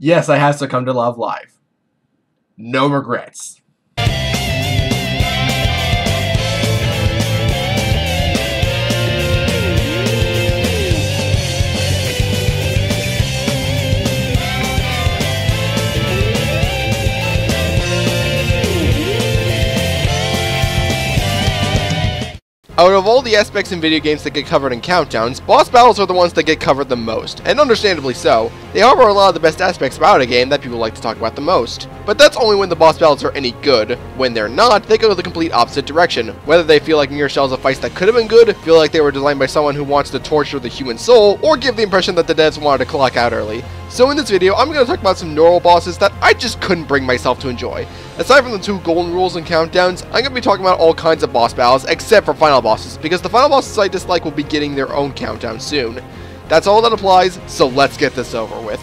Yes, I have succumbed to Love Live. No regrets. Out of all the aspects in video games that get covered in countdowns, boss battles are the ones that get covered the most, and understandably so. They are a lot of the best aspects about a game that people like to talk about the most. But that's only when the boss battles are any good. When they're not, they go the complete opposite direction. Whether they feel like mere shells of fights that could have been good, feel like they were designed by someone who wants to torture the human soul, or give the impression that the devs wanted to clock out early. So in this video, I'm going to talk about some normal bosses that I just couldn't bring myself to enjoy. Aside from the 2 golden rules and countdowns, I'm going to be talking about all kinds of boss battles except for final bosses, because the final bosses I dislike will be getting their own countdown soon. That's all that applies, so let's get this over with.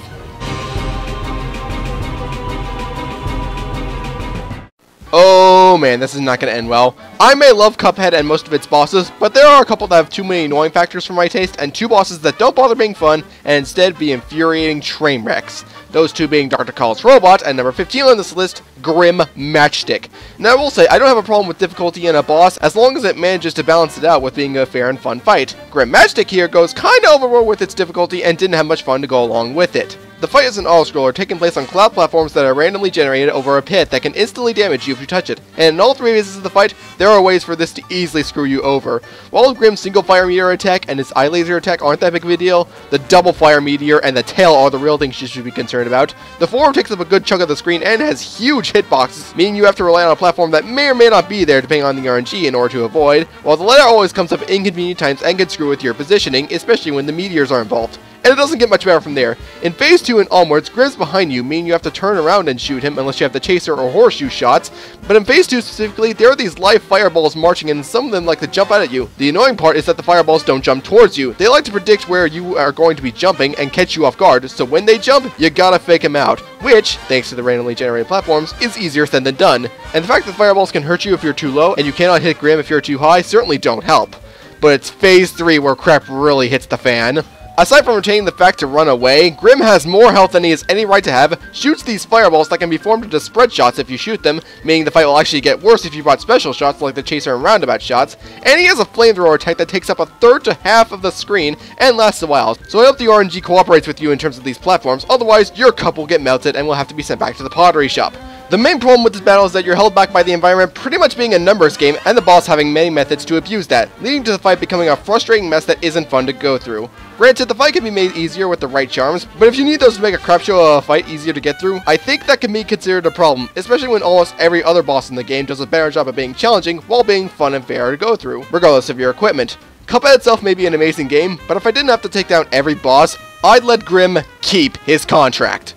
Oh man, this is not going to end well. I may love Cuphead and most of its bosses, but there are a couple that have too many annoying factors for my taste, and 2 bosses that don't bother being fun, and instead be infuriating train wrecks. Those 2 being Dr. Call's Robot, and number 15 on this list, Grim Matchstick. Now I will say, I don't have a problem with difficulty in a boss, as long as it manages to balance it out with being a fair and fun fight. Grim Matchstick here goes kinda overboard with its difficulty, and didn't have much fun to go along with it. The fight is an auto-scroller taking place on cloud platforms that are randomly generated over a pit that can instantly damage you if you touch it, and in all 3 phases of the fight, there are ways for this to easily screw you over. While Grim's single fire meteor attack and his eye laser attack aren't that big of a deal, the double fire meteor and the tail are the real things you should be concerned about. The former takes up a good chunk of the screen and has huge hitboxes, meaning you have to rely on a platform that may or may not be there depending on the RNG in order to avoid, while the latter always comes up at inconvenient times and can screw with your positioning, especially when the meteors are involved. And it doesn't get much better from there. In Phase 2 and onwards, Grim's behind you, meaning you have to turn around and shoot him unless you have the chaser or horseshoe shots, but in Phase 2 specifically, there are these live fireballs marching and some of them like to jump out at you. The annoying part is that the fireballs don't jump towards you. They like to predict where you are going to be jumping and catch you off guard, so when they jump, you gotta fake them out, which, thanks to the randomly generated platforms, is easier said than done. And the fact that fireballs can hurt you if you're too low and you cannot hit Grim if you're too high certainly don't help. But it's Phase 3 where crap really hits the fan. Aside from retaining the fact to run away, Grim has more health than he has any right to have, shoots these fireballs that can be formed into spread shots if you shoot them, meaning the fight will actually get worse if you brought special shots like the chaser and roundabout shots, and he has a flamethrower attack that takes up a third to half of the screen and lasts a while, so I hope the RNG cooperates with you in terms of these platforms, otherwise your cup will get melted and will have to be sent back to the pottery shop. The main problem with this battle is that you're held back by the environment pretty much being a numbers game and the boss having many methods to abuse that, leading to the fight becoming a frustrating mess that isn't fun to go through. Granted, the fight can be made easier with the right charms, but if you need those to make a crap show of a fight easier to get through, I think that can be considered a problem, especially when almost every other boss in the game does a better job of being challenging while being fun and fair to go through, regardless of your equipment. Cuphead itself may be an amazing game, but if I didn't have to take down every boss, I'd let Grim keep his contract.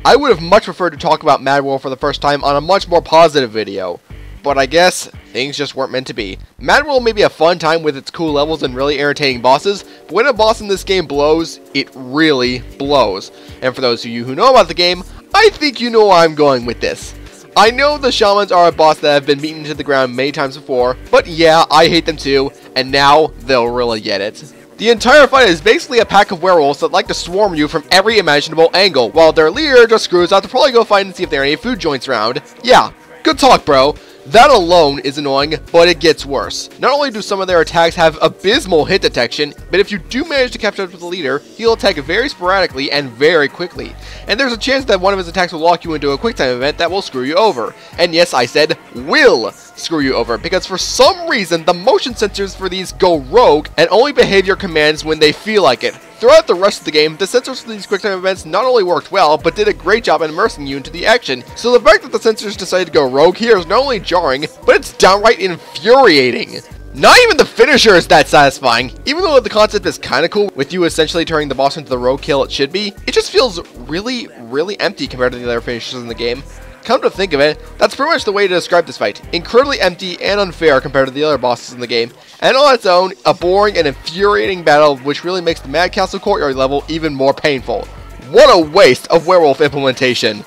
I would have much preferred to talk about Mad World for the first time on a much more positive video, but I guess things just weren't meant to be. Mad World may be a fun time with its cool levels and really entertaining bosses, but when a boss in this game blows, it really blows. And for those of you who know about the game, I think you know where I'm going with this. I know the Shamans are a boss that have been beaten to the ground many times before, but yeah, I hate them too, and now they'll really get it. The entire fight is basically a pack of werewolves that like to swarm you from every imaginable angle, while their leader just screws out to probably go find and see if there are any food joints around. Yeah, good talk, bro. That alone is annoying, but it gets worse. Not only do some of their attacks have abysmal hit detection, but if you do manage to catch up with the leader, he'll attack very sporadically and very quickly. And there's a chance that one of his attacks will lock you into a quicktime event that will screw you over. And yes, I said will screw you over, because for some reason the motion sensors for these go rogue and only behave your commands when they feel like it. Throughout the rest of the game, the sensors for these quicktime events not only worked well, but did a great job in immersing you into the action. So the fact that the sensors decided to go rogue here is not only jarring, but it's downright infuriating. Not even the finisher is that satisfying. Even though the concept is kinda cool, with you essentially turning the boss into the rogue kill it should be, it just feels really empty compared to the other finishers in the game. Come to think of it, that's pretty much the way to describe this fight. Incredibly empty and unfair compared to the other bosses in the game. And on its own, a boring and infuriating battle which really makes the Mad Castle Courtyard level even more painful. What a waste of werewolf implementation.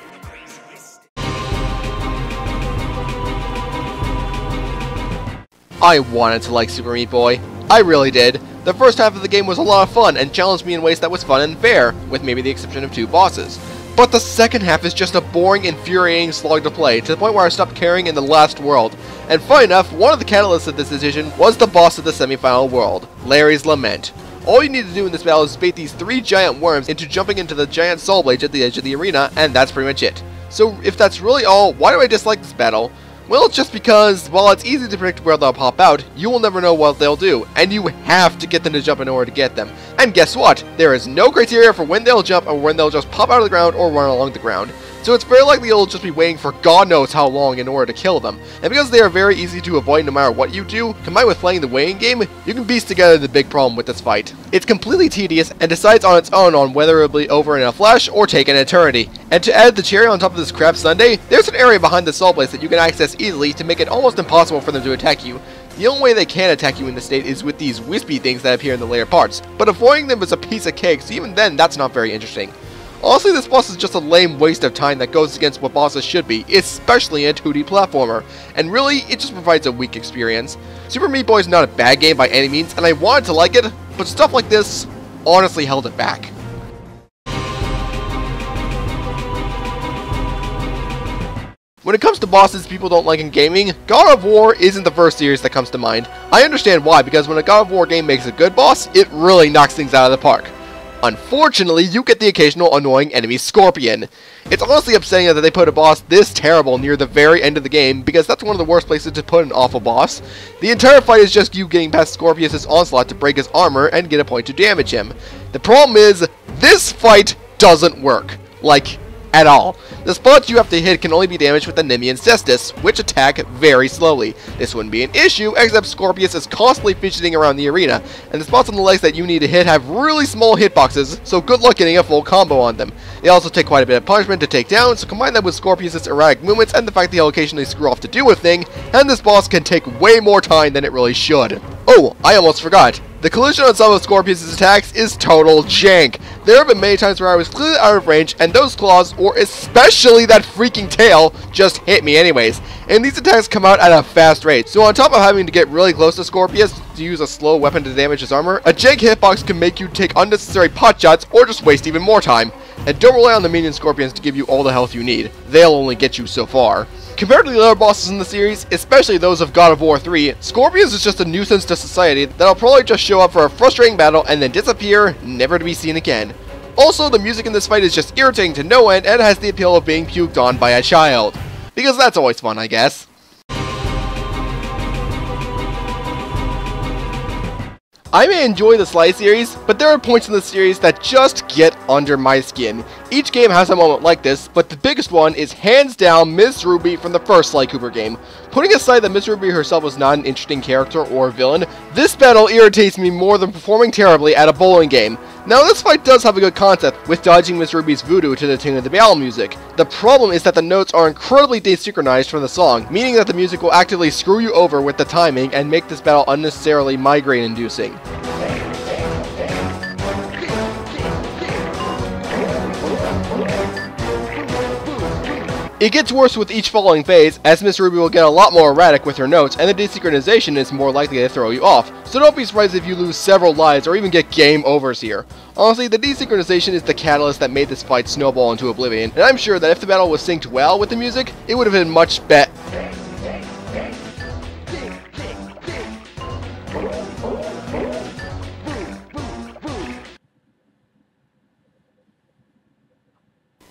I wanted to like Super Meat Boy. I really did. The first half of the game was a lot of fun and challenged me in ways that was fun and fair, with maybe the exception of 2 bosses. But the second half is just a boring, infuriating slog to play, to the point where I stopped caring in the last world. And funny enough, one of the catalysts of this decision was the boss of the semi-final world, Larry's Lament. All you need to do in this battle is bait these 3 giant worms into jumping into the giant soul blades at the edge of the arena, and that's pretty much it. So if that's really all, why do I dislike this battle? Well, it's just because, while it's easy to predict where they'll pop out, you will never know what they'll do, and you have to get them to jump in order to get them. And guess what? There is no criteria for when they'll jump or when they'll just pop out of the ground or run along the ground. So it's very likely you'll just be waiting for God knows how long in order to kill them. And because they are very easy to avoid no matter what you do, combined with playing the waiting game, you can piece together the big problem with this fight. It's completely tedious and decides on its own on whether it'll be over in a flash or take an eternity. And to add the cherry on top of this crap sundae, there's an area behind the soul blades that you can access easily to make it almost impossible for them to attack you. The only way they can attack you in this state is with these wispy things that appear in the later parts, but avoiding them is a piece of cake, so even then that's not very interesting. Honestly, this boss is just a lame waste of time that goes against what bosses should be, especially in a 2D platformer, and really, it just provides a weak experience. Super Meat Boy is not a bad game by any means, and I wanted to like it, but stuff like this honestly held it back. When it comes to bosses people don't like in gaming, God of War isn't the first series that comes to mind. I understand why, because when a God of War game makes a good boss, it really knocks things out of the park. Unfortunately, you get the occasional annoying enemy Scorpion. It's honestly upsetting that they put a boss this terrible near the very end of the game, because that's one of the worst places to put an awful boss. The entire fight is just you getting past Scorpius' onslaught to break his armor and get a point to damage him. The problem is, this fight doesn't work. Like, at all. The spots you have to hit can only be damaged with the Nemean Cestus, which attack very slowly. This wouldn't be an issue, except Scorpius is constantly fidgeting around the arena, and the spots on the legs that you need to hit have really small hitboxes, so good luck getting a full combo on them. They also take quite a bit of punishment to take down, so combine that with Scorpius' erratic movements and the fact that he'll occasionally screw off to do a thing, and this boss can take way more time than it really should. Oh, I almost forgot. The collision on some of Scorpius' attacks is total jank. There have been many times where I was clearly out of range, and those claws, or especially that freaking tail, just hit me anyways. And these attacks come out at a fast rate, so on top of having to get really close to Scorpius to use a slow weapon to damage his armor, a jank hitbox can make you take unnecessary pot shots or just waste even more time. And don't rely on the minion Scorpions to give you all the health you need. They'll only get you so far. Compared to the other bosses in the series, especially those of God of War 3, Scorpius is just a nuisance to society that'll probably just show up for a frustrating battle and then disappear, never to be seen again. Also, the music in this fight is just irritating to no end and has the appeal of being puked on by a child. Because that's always fun, I guess. I may enjoy the Sly series, but there are points in the series that just get under my skin. Each game has a moment like this, but the biggest one is hands down Miss Ruby from the first Sly Cooper game. Putting aside that Miss Ruby herself was not an interesting character or villain, this battle irritates me more than performing terribly at a bowling game. Now this fight does have a good concept, with dodging Miss Ruby's voodoo to the tune of the battle music. The problem is that the notes are incredibly desynchronized from the song, meaning that the music will actively screw you over with the timing and make this battle unnecessarily migraine-inducing. It gets worse with each following phase, as Miss Ruby will get a lot more erratic with her notes, and the desynchronization is more likely to throw you off, so don't be surprised if you lose several lives or even get game overs here. Honestly, the desynchronization is the catalyst that made this fight snowball into oblivion, and I'm sure that if the battle was synced well with the music, it would have been much better.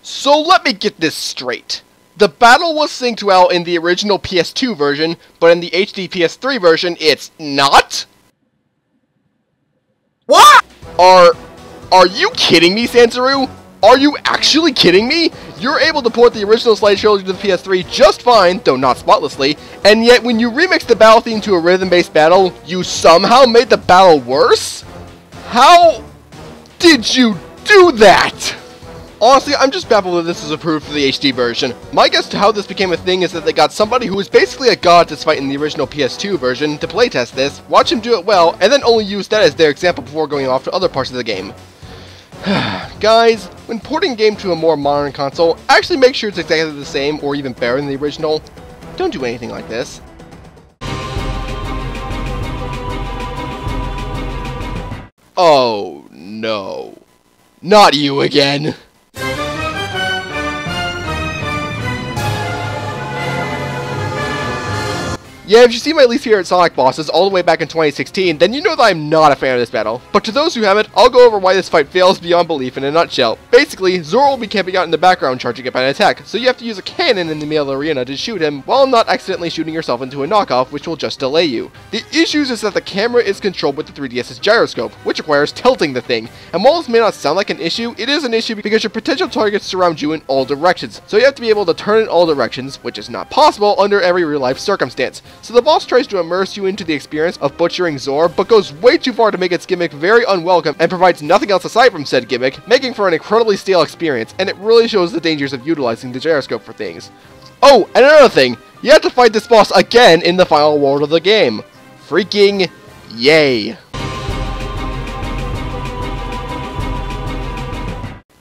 So let me get this straight. The battle was synced well in the original PS2 version, but in the HD PS3 version, it's not? What? Are you kidding me, Sansaru? Are you actually kidding me? You're able to port the original Sly trilogy to the PS3 just fine, though not spotlessly, and yet when you remix the battle theme to a rhythm-based battle, you somehow made the battle worse? How did you do that? Honestly, I'm just baffled that this is approved for the HD version. My guess to how this became a thing is that they got somebody who was basically a god to fight in the original PS2 version to playtest this, watch him do it well, and then only use that as their example before going off to other parts of the game. Guys, when porting a game to a more modern console, actually make sure it's exactly the same or even better than the original. Don't do anything like this. Oh no. Not you again. Yeah, if you see my least favorite Sonic bosses all the way back in 2016, then you know that I'm not a fan of this battle. But to those who haven't, I'll go over why this fight fails beyond belief in a nutshell. Basically, Zorro will be camping out in the background charging up an attack, so you have to use a cannon in the middle arena to shoot him, while not accidentally shooting yourself into a knockoff, which will just delay you. The issues is that the camera is controlled with the 3DS's gyroscope, which requires tilting the thing, and while this may not sound like an issue, it is an issue because your potential targets surround you in all directions, so you have to be able to turn in all directions, which is not possible under every real-life circumstance. So the boss tries to immerse you into the experience of butchering Zorro, but goes way too far to make its gimmick very unwelcome and provides nothing else aside from said gimmick, making for an incredibly stale experience, and it really shows the dangers of utilizing the gyroscope for things. Oh, and another thing, you have to fight this boss again in the final world of the game. Freaking yay.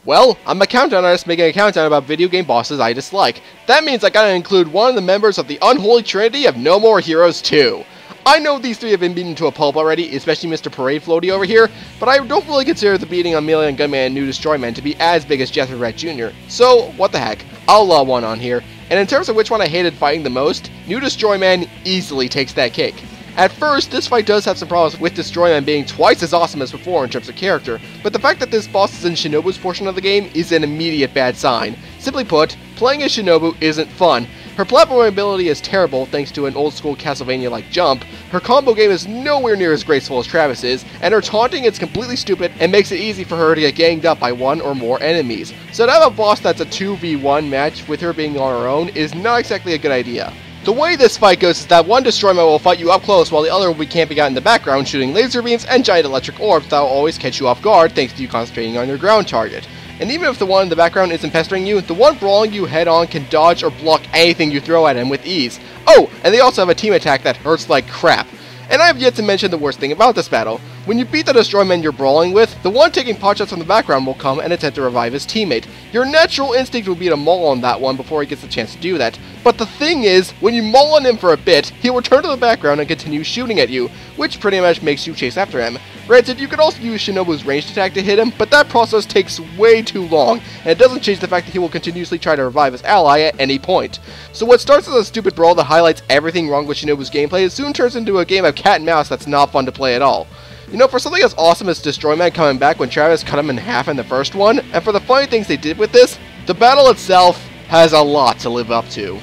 Well, I'm a countdown artist making a countdown about video game bosses I dislike. That means I gotta include one of the members of the unholy trinity of No More Heroes 2. I know these three have been beaten to a pulp already, especially Mr. Parade Floaty over here, but I don't really consider the beating on Melee and Gunman and New Destroy Man to be as big as Jethro Rat Jr., so what the heck, I'll one on here. And in terms of which one I hated fighting the most, New Destroy Man easily takes that cake. At first, this fight does have some problems with Destroy Man being twice as awesome as before in terms of character, but the fact that this boss is in Shinobu's portion of the game is an immediate bad sign. Simply put, playing as Shinobu isn't fun. Her platform ability is terrible thanks to an old school Castlevania-like jump, her combo game is nowhere near as graceful as Travis's, and her taunting is completely stupid and makes it easy for her to get ganged up by one or more enemies. So to have a boss that's a 2v1 match with her being on her own is not exactly a good idea. The way this fight goes is that one Destroy Man will fight you up close while the other will be camping out in the background shooting laser beams and giant electric orbs that will always catch you off guard thanks to you concentrating on your ground target. And even if the one in the background isn't pestering you, the one brawling you head on can dodge or block anything you throw at him with ease. Oh, and they also have a team attack that hurts like crap. And I have yet to mention the worst thing about this battle. When you beat the Destroy Man you're brawling with, the one taking potshots from the background will come and attempt to revive his teammate. Your natural instinct will be to maul on that one before he gets a chance to do that. But the thing is, when you maul on him for a bit, he'll return to the background and continue shooting at you, which pretty much makes you chase after him. Granted, you could also use Shinobu's ranged attack to hit him, but that process takes way too long, and it doesn't change the fact that he will continuously try to revive his ally at any point. So what starts as a stupid brawl that highlights everything wrong with Shinobu's gameplay soon turns into a game of cat and mouse that's not fun to play at all. You know, for something as awesome as Destroy Man coming back when Travis cut him in half in the first one, and for the funny things they did with this, the battle itself has a lot to live up to.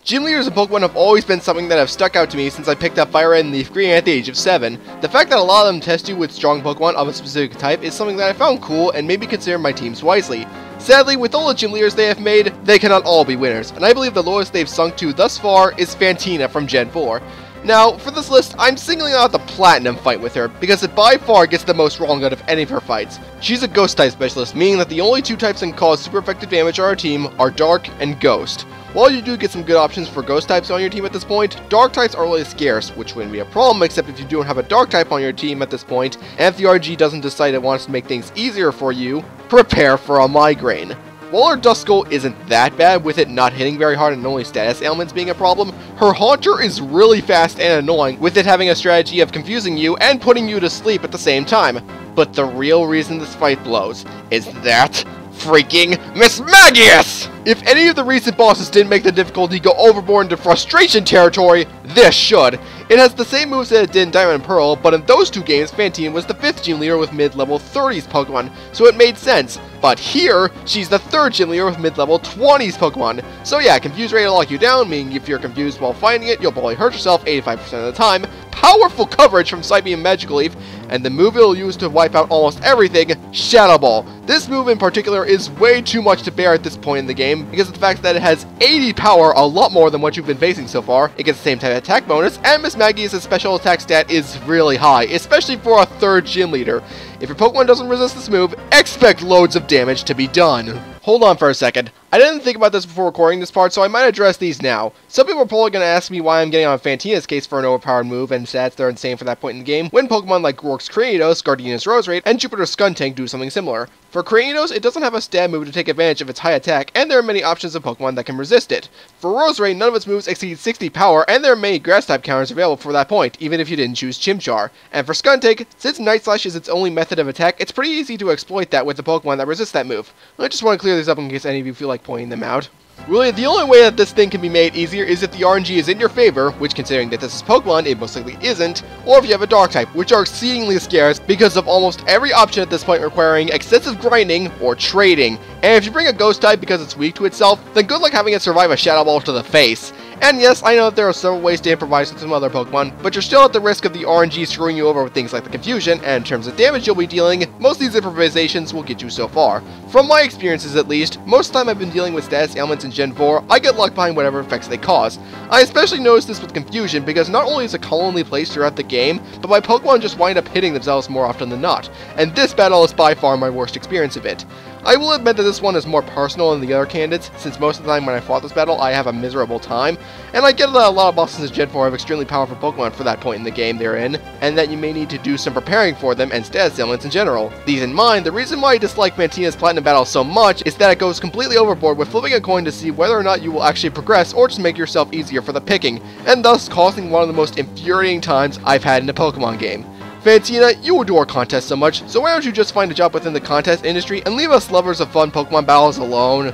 Gym leaders in Pokemon have always been something that have stuck out to me since I picked up Fire Red and Leaf Green at the age of 7. The fact that a lot of them test you with strong Pokemon of a specific type is something that I found cool and made me consider my teams wisely. Sadly, with all the gym leaders they have made, they cannot all be winners, and I believe the lowest they've sunk to thus far is Fantina from Gen 4. Now, for this list, I'm singling out the Platinum fight with her, because it by far gets the most wrong out of any of her fights. She's a Ghost type specialist, meaning that the only two types that can cause super effective damage on our team are Dark and Ghost. While you do get some good options for Ghost types on your team at this point, Dark types are really scarce, which wouldn't be a problem except if you don't have a Dark type on your team at this point, and if the RG doesn't decide it wants to make things easier for you, prepare for a migraine. While her Duskull isn't that bad, with it not hitting very hard and only status ailments being a problem, her Haunter is really fast and annoying, with it having a strategy of confusing you and putting you to sleep at the same time. But the real reason this fight blows is that freaking Miss Magius! If any of the recent bosses didn't make the difficulty go overboard into frustration territory, this should. It has the same moves that it did in Diamond and Pearl, but in those two games, Fantina was the 5th gym leader with mid-level 30s Pokemon, so it made sense. But here, she's the 3rd gym leader with mid-level 20s Pokemon. So yeah, Confuse Ray will lock you down, meaning if you're confused while fighting it, you'll probably hurt yourself 85% of the time. Powerful coverage from Psybeam and Magical Leaf, and the move it'll use to wipe out almost everything, Shadow Ball. This move in particular is way too much to bear at this point in the game, because of the fact that it has 80 power, a lot more than what you've been facing so far. It gets the same type of attack bonus, and Miss Magius' special attack stat is really high, especially for a 3rd gym leader. If your Pokemon doesn't resist this move, expect loads of damage to be done. Hold on for a second. I didn't think about this before recording this part, so I might address these now. Some people are probably going to ask me why I'm getting on Fantina's case for an overpowered move and stats that are insane for that point in the game, when Pokemon like Rourke's Kratos, Gardenia's Roserade, and Jupiter's Skuntank do something similar. For Kratos, it doesn't have a stab move to take advantage of its high attack, and there are many options of Pokemon that can resist it. For Roserade, none of its moves exceed 60 power, and there are many grass-type counters available for that point, even if you didn't choose Chimchar. And for Skuntank, since Night Slash is its only method of attack, it's pretty easy to exploit that with a Pokemon that resists that move. I just want to clear these up in case any of you feel like pointing them out. Really, the only way that this thing can be made easier is if the RNG is in your favor, which considering that this is Pokemon, it most likely isn't, or if you have a Dark type, which are exceedingly scarce because of almost every option at this point requiring excessive grinding or trading. And if you bring a Ghost type because it's weak to itself, then good luck having it survive a Shadow Ball to the face. And yes, I know that there are several ways to improvise with some other Pokemon, but you're still at the risk of the RNG screwing you over with things like the confusion, and in terms of damage you'll be dealing, most of these improvisations will get you so far. From my experiences at least, most of the time I've been dealing with status ailments in Gen 4, I get luck behind whatever effects they cause. I especially noticed this with confusion because not only is it commonly placed throughout the game, but my Pokemon just wind up hitting themselves more often than not, and this battle is by far my worst experience of it. I will admit that this one is more personal than the other candidates, since most of the time when I fought this battle I have a miserable time, and I get that a lot of bosses in Gen 4 have extremely powerful Pokemon for that point in the game they're in, and that you may need to do some preparing for them and status ailments in general. These in mind, the reason why I dislike Mantina's Platinum battle so much is that it goes completely overboard with flipping a coin to see whether or not you will actually progress or just make yourself easier for the picking, and thus causing one of the most infuriating times I've had in a Pokemon game. Fantina, you adore contests so much, so why don't you just find a job within the contest industry and leave us lovers of fun Pokemon battles alone?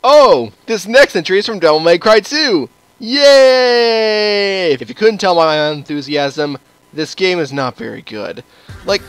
Oh, this next entry is from Devil May Cry 2! Yay! If you couldn't tell by my enthusiasm, this game is not very good. Like,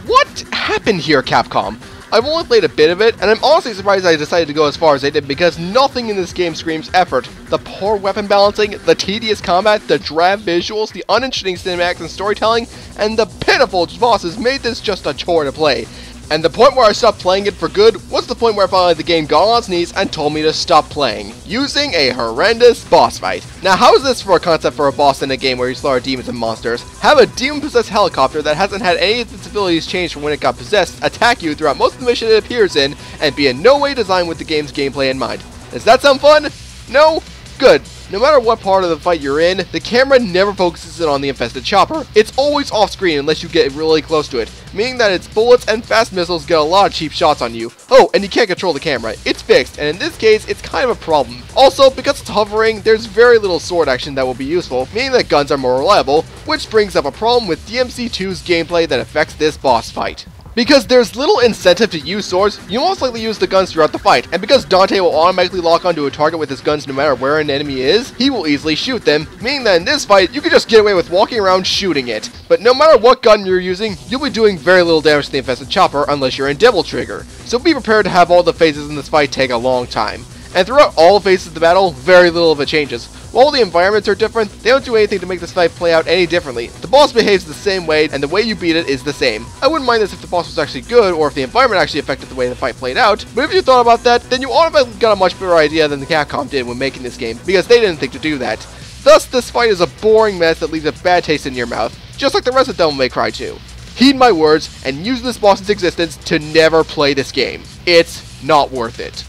what happened here, Capcom? I've only played a bit of it, and I'm honestly surprised I decided to go as far as I did because nothing in this game screams effort. The poor weapon balancing, the tedious combat, the drab visuals, the uninteresting cinematics and storytelling, and the pitiful bosses made this just a chore to play. And the point where I stopped playing it for good was the point where finally the game got on its knees and told me to stop playing, using a horrendous boss fight. Now how is this for a concept for a boss in a game where you slaughter demons and monsters? Have a demon-possessed helicopter that hasn't had any of its abilities changed from when it got possessed attack you throughout most of the mission it appears in, and be in no way designed with the game's gameplay in mind. Does that sound fun? No? Good. No matter what part of the fight you're in, the camera never focuses in on the infested chopper. It's always off screen unless you get really close to it, meaning that its bullets and fast missiles get a lot of cheap shots on you. Oh, and you can't control the camera. It's fixed, and in this case, it's kind of a problem. Also, because it's hovering, there's very little sword action that will be useful, meaning that guns are more reliable, which brings up a problem with DMC2's gameplay that affects this boss fight. Because there's little incentive to use swords, you most likely use the guns throughout the fight, and because Dante will automatically lock onto a target with his guns no matter where an enemy is, he will easily shoot them, meaning that in this fight, you can just get away with walking around shooting it. But no matter what gun you're using, you'll be doing very little damage to the infested chopper unless you're in Devil Trigger, so be prepared to have all the phases in this fight take a long time. And throughout all phases of the battle, very little of it changes. While the environments are different, they don't do anything to make this fight play out any differently. The boss behaves the same way, and the way you beat it is the same. I wouldn't mind this if the boss was actually good, or if the environment actually affected the way the fight played out, but if you thought about that, then you automatically got a much better idea than the Capcom did when making this game, because they didn't think to do that. Thus, this fight is a boring mess that leaves a bad taste in your mouth, just like the rest of Devil May Cry 2. Heed my words, and use this boss's existence to never play this game. It's not worth it.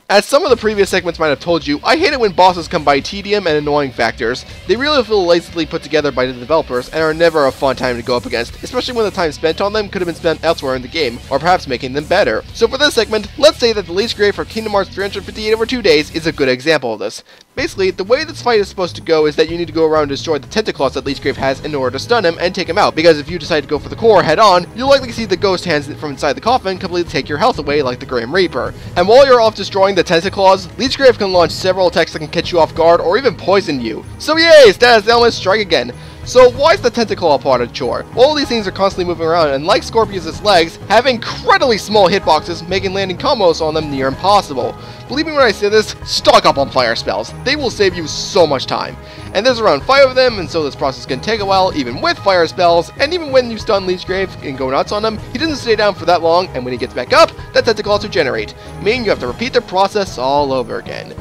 As some of the previous segments might have told you, I hate it when bosses come by tedium and annoying factors. They really feel lazily put together by the developers and are never a fun time to go up against, especially when the time spent on them could have been spent elsewhere in the game, or perhaps making them better. So for this segment, let's say that the Leech Grave for Kingdom Hearts 358 over 2 days is a good example of this. Basically, the way this fight is supposed to go is that you need to go around and destroy the Tentacles that Leech Grave has in order to stun him and take him out, because if you decide to go for the core head on, you'll likely see the ghost hands from inside the coffin completely take your health away like the Grim Reaper. And while you're off destroying the Tentacles, Leech Grave can launch several attacks that can catch you off guard or even poison you. So yay, status ailment, strike again. So why is the tentacle a part of the chore? All these things are constantly moving around, and like Scorpius' legs, have incredibly small hitboxes, making landing combos on them near impossible. Believe me when I say this, stock up on fire spells. They will save you so much time. And there's around 5 of them, and so this process can take a while, even with fire spells, and even when you stun Leech Grave and go nuts on him, he doesn't stay down for that long, and when he gets back up, that tentacle also regenerate, meaning you have to repeat the process all over again.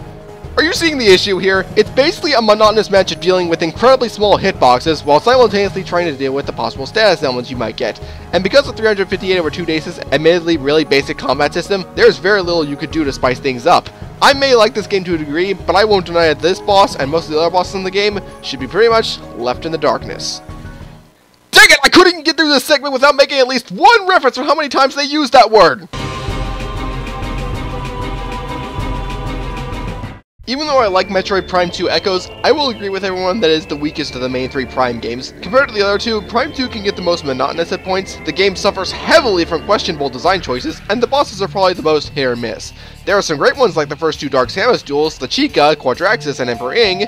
Are you seeing the issue here? It's basically a monotonous match of dealing with incredibly small hitboxes while simultaneously trying to deal with the possible status elements you might get. And because of 358 over 2 days' admittedly really basic combat system, there's very little you could do to spice things up. I may like this game to a degree, but I won't deny that this boss and most of the other bosses in the game should be pretty much left in the darkness. Dang it! I couldn't even get through this segment without making at least one reference on how many times they used that word! Even though I like Metroid Prime 2 Echoes, I will agree with everyone that it is the weakest of the main 3 Prime games. Compared to the other two, Prime 2 can get the most monotonous at points, the game suffers heavily from questionable design choices, and the bosses are probably the most hit or miss. There are some great ones like the first 2 Dark Samus duels, the Chica, Quadraxis, and Emperor Ing,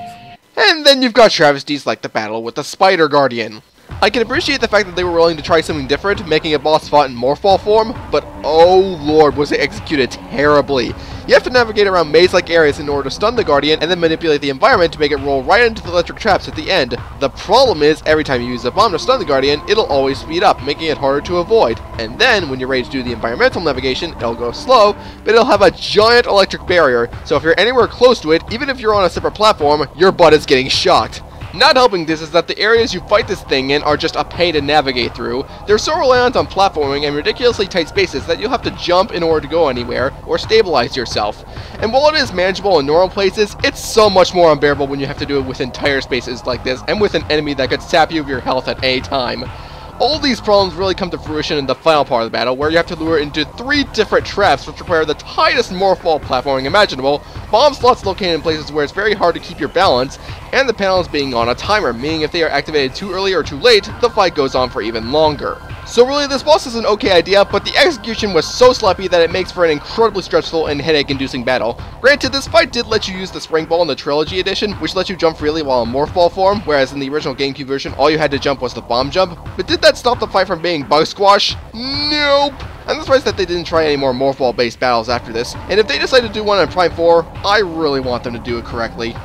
and then you've got travesties like the battle with the Spider Guardian. I can appreciate the fact that they were willing to try something different, making a boss fought in Morphball form, but oh lord was it executed terribly. You have to navigate around maze-like areas in order to stun the Guardian, and then manipulate the environment to make it roll right into the electric traps at the end. The problem is, every time you use a bomb to stun the Guardian, it'll always speed up, making it harder to avoid. And then, when you're ready to do the environmental navigation, it'll go slow, but it'll have a giant electric barrier, so if you're anywhere close to it, even if you're on a separate platform, your butt is getting shocked. Not helping this is that the areas you fight this thing in are just a pain to navigate through. They're so reliant on platforming and ridiculously tight spaces that you'll have to jump in order to go anywhere, or stabilize yourself. And while it is manageable in normal places, it's so much more unbearable when you have to do it with entire spaces like this, and with an enemy that could sap you of your health at any time. All these problems really come to fruition in the final part of the battle, where you have to lure into 3 different traps which require the tightest morphball platforming imaginable, bomb slots located in places where it's very hard to keep your balance, and the panels being on a timer, meaning if they are activated too early or too late, the fight goes on for even longer. So really, this boss is an okay idea, but the execution was so sloppy that it makes for an incredibly stressful and headache-inducing battle. Granted, this fight did let you use the Spring Ball in the Trilogy Edition, which lets you jump freely while in Morph Ball form, whereas in the original GameCube version, all you had to jump was the bomb jump. But did that stop the fight from being bug squash? Nope! I'm surprised that they didn't try any more Morph Ball based battles after this, and if they decide to do one on Prime 4, I really want them to do it correctly.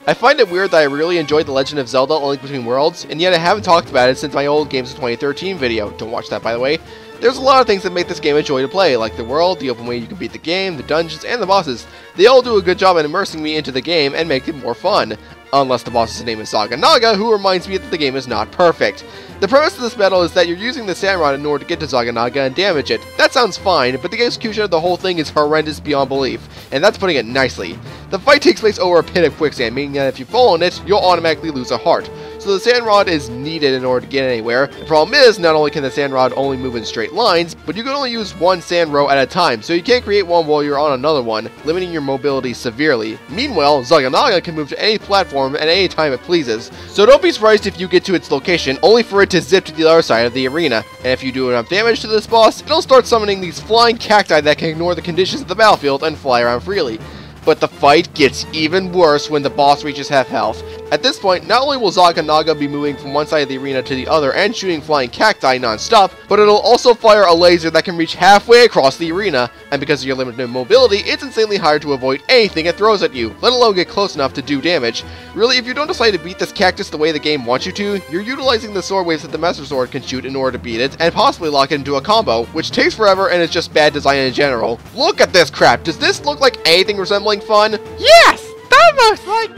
I find it weird that I really enjoyed The Legend of Zelda: A Link Between Worlds, and yet I haven't talked about it since my old Games of 2013 video. Don't watch that, by the way. There's a lot of things that make this game a joy to play, like the world, the open way you can beat the game, the dungeons, and the bosses. They all do a good job at immersing me into the game and make it more fun. Unless the boss's name is Zaganaga, who reminds me that the game is not perfect. The premise of this battle is that you're using the Sand Rod in order to get to Zaganaga and damage it. That sounds fine, but the execution of the whole thing is horrendous beyond belief, and that's putting it nicely. The fight takes place over a pit of quicksand, meaning that if you fall in it, you'll automatically lose a heart. So the Sand Rod is needed in order to get anywhere. The problem is, not only can the Sand Rod only move in straight lines, but you can only use one sand row at a time, so you can't create one while you're on another one, limiting your mobility severely. Meanwhile, Zaganaga can move to any platform at any time it pleases, so don't be surprised if you get to its location, only for it to zip to the other side of the arena. And if you do enough damage to this boss, it'll start summoning these flying cacti that can ignore the conditions of the battlefield and fly around freely. But the fight gets even worse when the boss reaches half health. At this point, not only will Zaganaga be moving from one side of the arena to the other and shooting flying cacti non-stop, but it'll also fire a laser that can reach halfway across the arena, and because of your limited mobility, it's insanely hard to avoid anything it throws at you, let alone get close enough to do damage. Really, if you don't decide to beat this cactus the way the game wants you to, you're utilizing the sword waves that the Master Sword can shoot in order to beat it, and possibly lock it into a combo, which takes forever and is just bad design in general. Look at this crap! Does this look like anything resembling fun? Yes! That looks like...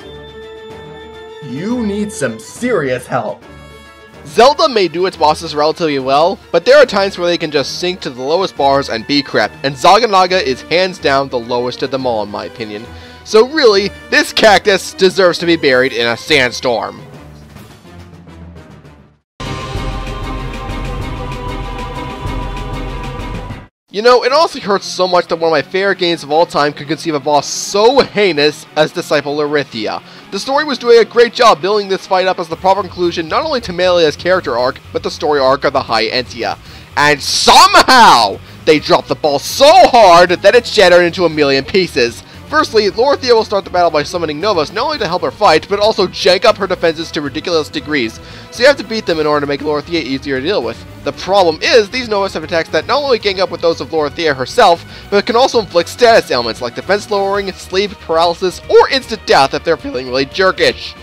You need some serious help. Zelda may do its bosses relatively well, but there are times where they can just sink to the lowest bars and be crap, and Zaganaga is hands down the lowest of them all in my opinion. So really, this cactus deserves to be buried in a sandstorm. You know, it honestly hurts so much that one of my favorite games of all time could conceive a boss so heinous as Disciple Lyrithia. The story was doing a great job building this fight up as the proper conclusion not only to Melia's character arc, but the story arc of the High Entia. And somehow, they dropped the ball so hard that it shattered into a million pieces. Firstly, Lyrithia will start the battle by summoning Novas not only to help her fight, but also jank up her defenses to ridiculous degrees, so you have to beat them in order to make Lyrithia easier to deal with. The problem is, these Novas have attacks that not only gang up with those of Lyrithia herself, but can also inflict status ailments like defense lowering, sleep, paralysis, or instant death if they're feeling really jerkish.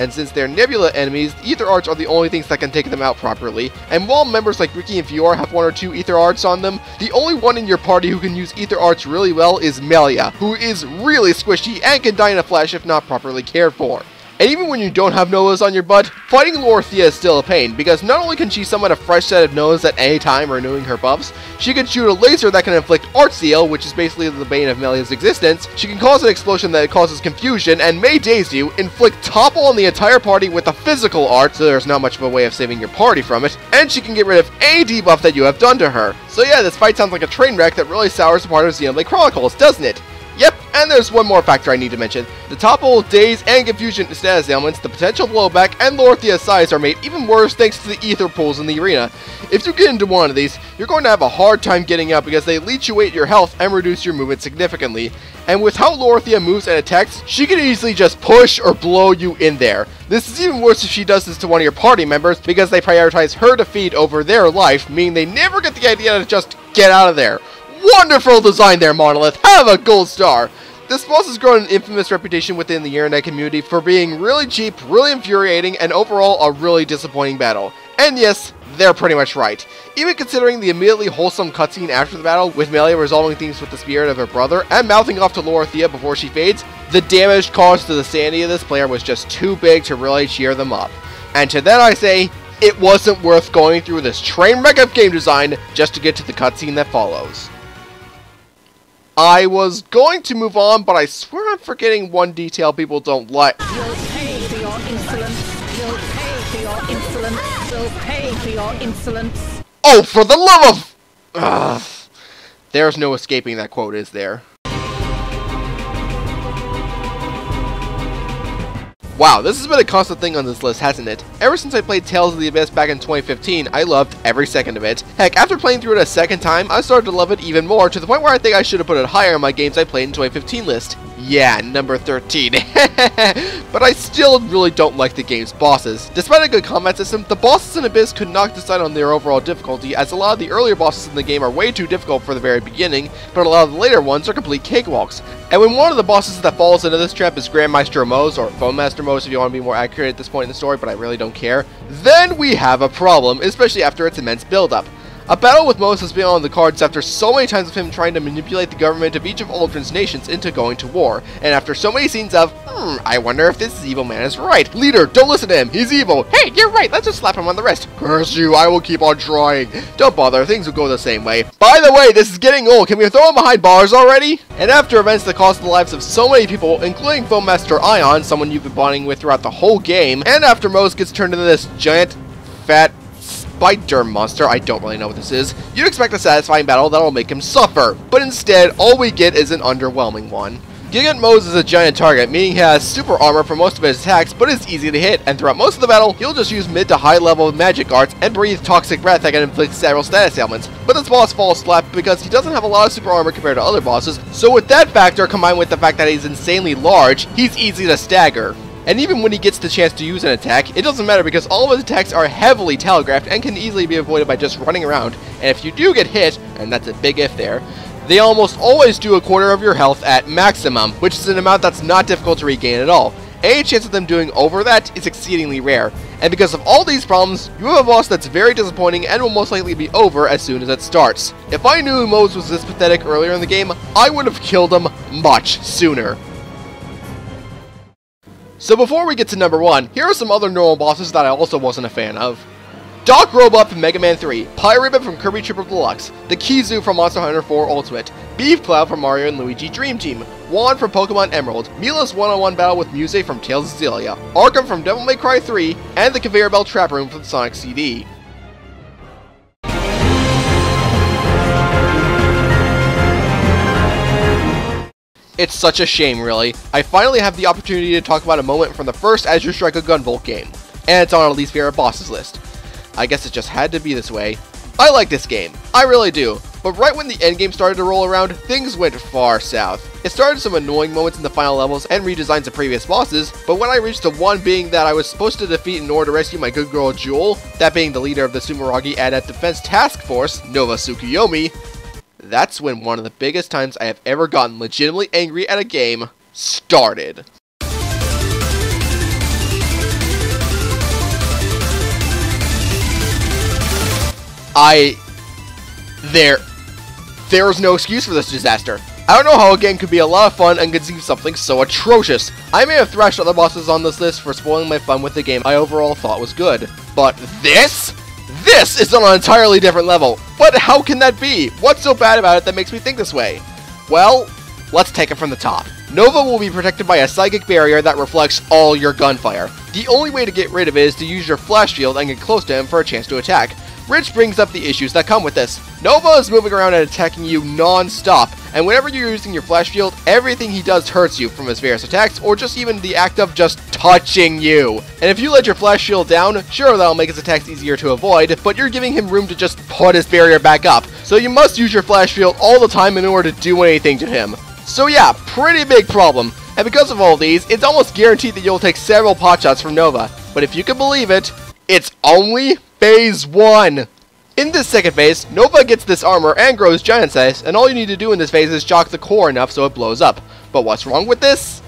and since they're Nebula enemies, the Ether Arts are the only things that can take them out properly, and while members like Ricky and Fiora have 1 or 2 Ether Arts on them, the only one in your party who can use Ether Arts really well is Melia, who is really squishy and can die in a flash if not properly cared for. And even when you don't have Novas on your butt, fighting Thea is still a pain, because not only can she summon a fresh set of Novas at any time renewing her buffs, she can shoot a laser that can inflict Art Seal, which is basically the bane of Melia's existence, she can cause an explosion that causes confusion and may daze you, inflict Topple on the entire party with a physical art, so there's not much of a way of saving your party from it, and she can get rid of any debuff that you have done to her. So yeah, this fight sounds like a train wreck that really sours the part of Xenoblade Chronicles, doesn't it? Yep, and there's one more factor I need to mention. The Topple, Daze, and Confusion status ailments, the potential blowback, and Thea's size are made even worse thanks to the ether pools in the arena. If you get into one of these, you're going to have a hard time getting out because they leech away your health and reduce your movement significantly. And with how Thea moves and attacks, she can easily just push or blow you in there. This is even worse if she does this to one of your party members because they prioritize her defeat over their life, meaning they never get the idea to just get out of there. Wonderful design there, Monolith! Have a gold star! This boss has grown an infamous reputation within the internet community for being really cheap, really infuriating, and overall a really disappointing battle. And yes, they're pretty much right. Even considering the immediately wholesome cutscene after the battle, with Melia resolving things with the spirit of her brother, and mouthing off to Thea before she fades, the damage caused to the sanity of this player was just too big to really cheer them up. And to that I say, it wasn't worth going through this train wreck of game design just to get to the cutscene that follows. I was going to move on, but I swear I'm forgetting one detail people don't like. You'll pay for your insolence. You'll pay for your insolence. You'll pay for your insolence. Oh, for the love of... Ugh. There's no escaping that quote, is there? Wow, this has been a constant thing on this list, hasn't it? Ever since I played Tales of the Abyss back in 2015, I loved every second of it. Heck, after playing through it a second time, I started to love it even more, to the point where I think I should have put it higher on my games I played in 2015 list. Yeah, number 13. But I still really don't like the game's bosses. Despite a good combat system, the bosses in Abyss could not decide on their overall difficulty, as a lot of the earlier bosses in the game are way too difficult for the very beginning, but a lot of the later ones are complete cakewalks. And when one of the bosses that falls into this trap is Grandmaster Mose, or Foam Master Mose if you want to be more accurate at this point in the story, but I really don't care, then we have a problem, especially after its immense build-up. A battle with Mose has been on the cards after so many times of him trying to manipulate the government of each of Aldrin's nations into going to war, and after so many scenes of, I wonder if this evil man is right. Leader, don't listen to him, he's evil. Hey, you're right, let's just slap him on the wrist. Curse you, I will keep on trying. Don't bother, things will go the same way. By the way, this is getting old, can we throw him behind bars already? And after events that cost the lives of so many people, including Foam Master Ion, someone you've been bonding with throughout the whole game, and after Mose gets turned into this giant, fat, Spider monster, I don't really know what this is, you'd expect a satisfying battle that'll make him suffer, but instead, all we get is an underwhelming one. Gideon Moses is a giant target, meaning he has super armor for most of his attacks, but is easy to hit, and throughout most of the battle, he'll just use mid to high level magic arts and breathe toxic breath that can inflict several status ailments. But this boss falls flat because he doesn't have a lot of super armor compared to other bosses, so with that factor combined with the fact that he's insanely large, he's easy to stagger. And even when he gets the chance to use an attack, it doesn't matter because all of his attacks are heavily telegraphed and can easily be avoided by just running around. And if you do get hit, and that's a big if there, they almost always do a quarter of your health at maximum, which is an amount that's not difficult to regain at all. Any chance of them doing over that is exceedingly rare. And because of all these problems, you have a boss that's very disappointing and will most likely be over as soon as it starts. If I knew Mose was this pathetic earlier in the game, I would have killed him much sooner. So before we get to number 1, here are some other normal bosses that I also wasn't a fan of. Doc Robot from Mega Man 3, Pyribbit from Kirby Triple Deluxe, the Kizu from Monster Hunter 4 Ultimate, Beef Cloud from Mario & Luigi Dream Team, Juan from Pokemon Emerald, Mila's one-on-one battle with Muse from Tales of Xillia, Arkham from Devil May Cry 3, and the Conveyor Belt Trap Room from Sonic CD. It's such a shame, really. I finally have the opportunity to talk about a moment from the first Azure Strike Gunvolt game, and it's on our least favorite bosses list. I guess it just had to be this way. I like this game, I really do, but right when the endgame started to roll around, things went far south. It started some annoying moments in the final levels and redesigns of previous bosses, but when I reached the one being that I was supposed to defeat in order to rescue my good girl Jewel, that being the leader of the Sumeragi Adept Defense Task Force, Nova Tsukuyomi, that's when one of the biggest times I have ever gotten legitimately angry at a game started. There's no excuse for this disaster. I don't know how a game could be a lot of fun and conceive something so atrocious. I may have thrashed other bosses on this list for spoiling my fun with the game I overall thought was good. But this is on an entirely different level. But how can that be? What's so bad about it that makes me think this way? Well, let's take it from the top. Nova will be protected by a psychic barrier that reflects all your gunfire. The only way to get rid of it is to use your flash shield and get close to him for a chance to attack. Which brings up the issues that come with this. Nova is moving around and attacking you non-stop, and whenever you're using your flash shield, everything he does hurts you from his various attacks, or just even the act of just touching you. And if you let your flash shield down, sure, that'll make his attacks easier to avoid, but you're giving him room to just put his barrier back up, so you must use your flash shield all the time in order to do anything to him. So yeah, pretty big problem, and because of all these, it's almost guaranteed that you'll take several potshots from Nova, but if you can believe it, it's only Phase 1! In this second phase, Nova gets this armor and grows giant size, and all you need to do in this phase is shock the core enough so it blows up. But what's wrong with this?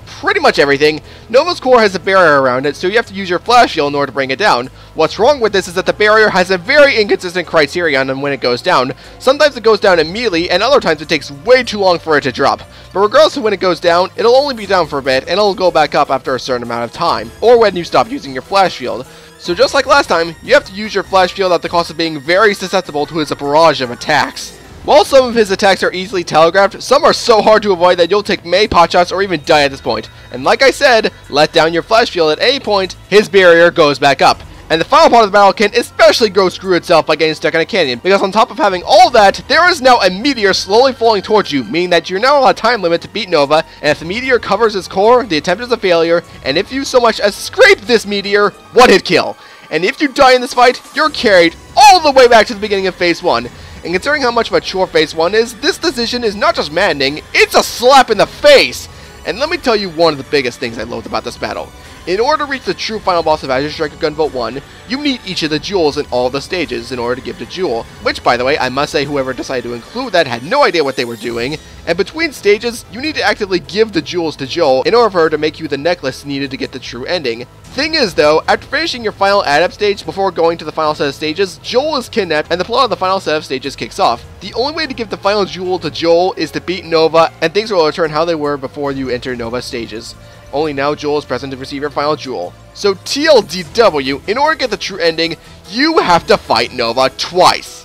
Pretty much everything. Nova's core has a barrier around it, so you have to use your flash shield in order to bring it down. What's wrong with this is that the barrier has a very inconsistent criterion on when it goes down. Sometimes it goes down immediately, and other times it takes way too long for it to drop. But regardless of when it goes down, it'll only be down for a bit, and it'll go back up after a certain amount of time, or when you stop using your flash shield. So just like last time, you have to use your flash shield at the cost of being very susceptible to his barrage of attacks. While some of his attacks are easily telegraphed, some are so hard to avoid that you'll take many potshots or even die at this point. And like I said, let down your flash shield at any point, his barrier goes back up. And the final part of the battle can especially go screw itself by getting stuck in a canyon, because on top of having all that, there is now a meteor slowly falling towards you, meaning that you're now on a time limit to beat Nova, and if the meteor covers its core, the attempt is a failure, and if you so much as scrape this meteor, one hit kill. And if you die in this fight, you're carried all the way back to the beginning of Phase 1. And considering how much of a chore Phase 1 is, this decision is not just maddening, it's a slap in the face! And let me tell you one of the biggest things I loathe about this battle. In order to reach the true final boss of Azure Gunvolt 1, you need each of the jewels in all the stages in order to give the jewel, which by the way, I must say whoever decided to include that had no idea what they were doing, and between stages, you need to actively give the jewels to Joel in order for her to make you the necklace needed to get the true ending. Thing is though, after finishing your final add-up stage before going to the final set of stages, Joel is kidnapped and the plot of the final set of stages kicks off. The only way to give the final jewel to Joel is to beat Nova, and things will return how they were before you enter Nova's stages. Only now Joel is present to receive your final jewel. So TLDW, in order to get the true ending, you have to fight Nova twice.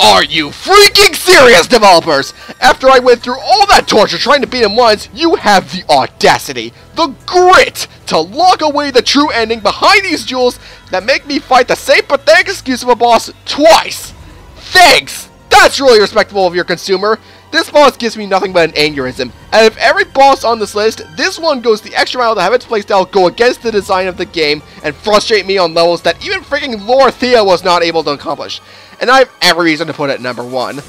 Are you freaking serious, developers? After I went through all that torture trying to beat him once, you have the audacity, the grit, to lock away the true ending behind these jewels that make me fight the same pathetic excuse of a boss twice. Thanks! That's really respectable of your consumer. This boss gives me nothing but an aneurysm, and if every boss on this list, this one goes the extra mile to have its playstyle go against the design of the game and frustrate me on levels that even freaking Lord Thea was not able to accomplish. And I have every reason to put it at number 1.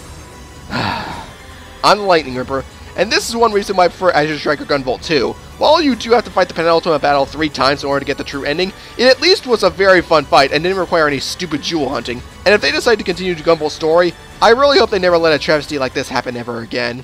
I'm the Lightning Ripper, and this is one reason why I prefer Azure Gunvolt 2. While you do have to fight the penultimate battle 3 times in order to get the true ending, it at least was a very fun fight and didn't require any stupid jewel hunting. And if they decide to continue Gunvolt's story, I really hope they never let a travesty like this happen ever again.